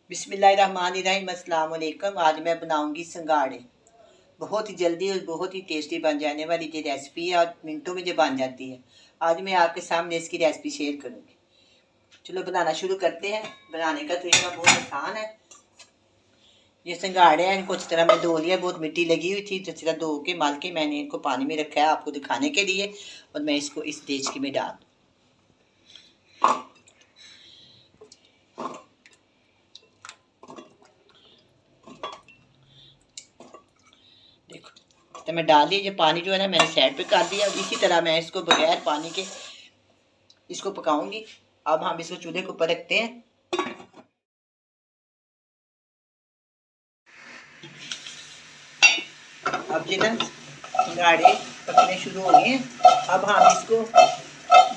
बिस्मिल्लाहिर्रहमानिर्रहीम। अस्सलाम वालेकुम। आज मैं बनाऊंगी संगाड़े। बहुत ही जल्दी और बहुत ही टेस्टी बन जाने वाली ये रेसिपी है और मिनटों में जो बन जाती है। आज मैं आपके सामने इसकी रेसिपी शेयर करूंगी। चलो बनाना शुरू करते हैं। बनाने का तरीका बहुत आसान है। ये संगाड़े हैं, इनको अच्छी तरह मैं धो लिया। बहुत मिट्टी लगी हुई थी, अच्छी तरह धो के माल के मैंने इनको पानी में रखा है आपको दिखाने के लिए। और मैं इसको इस देचकी में डाल देखो, तो मैं डाल दिया। ये पानी जो है ना मैंने साइड पे कर दिया। और इसी तरह मैं इसको बगैर पानी के इसको पकाऊंगी। अब हम इसको चूल्हे के ऊपर रखते हैं। अब ये ना गाढ़े पकने शुरू हो गए हैं। अब हम इसको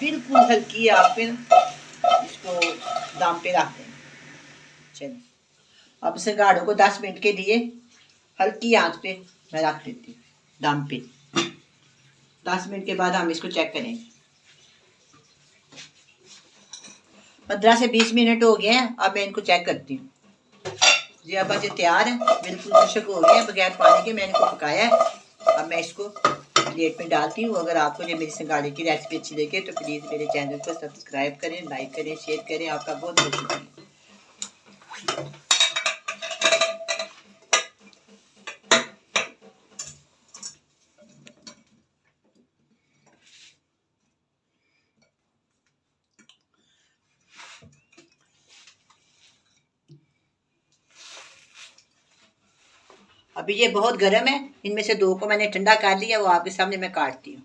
बिल्कुल हल्की आग पे इसको दम पे रखते हैं। चलो, अब इसे गाढ़ों को 10 मिनट के लिए हल्की आंच पे मैं रख देती हूँ दम पे। 10 मिनट के बाद हम इसको चेक करेंगे। 15 से 20 मिनट हो गए हैं। अब मैं इनको चेक करती हूँ। जी अब ये तैयार है, बिल्कुल खुशक हो गया है, बगैर पानी के मैंने इनको पकाया है। अब मैं इसको प्लेट में डालती हूँ। अगर आपको ये मेरी संगाड़े की रेसिपी अच्छी लगे तो प्लीज़ मेरे चैनल को सब्सक्राइब करें, लाइक करें, शेयर करें। आपका बहुत बहुत शुक्रिया। अभी ये बहुत गर्म है। इनमें से 2 को मैंने ठंडा कर लिया, वो आपके सामने मैं काटती हूँ।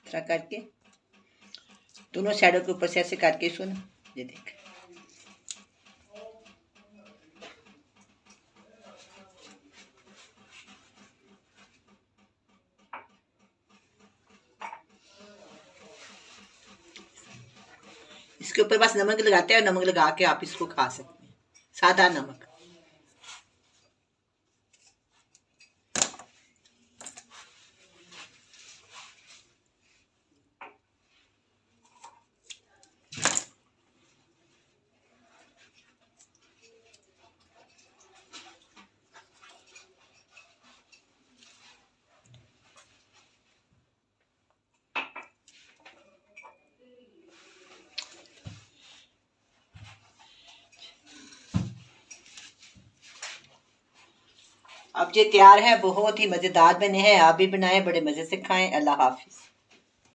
तरह करके दोनों साइडों के ऊपर से ऐसे करके सुन, ये देख। इसके ऊपर बस नमक लगाते हैं और नमक लगा के आप इसको खा सकते हैं, सादा नमक। अब ये तैयार है, बहुत ही मज़ेदार बने हैं। आप भी बनाएं, बड़े मज़े से खाएं। अल्लाह हाफिज़।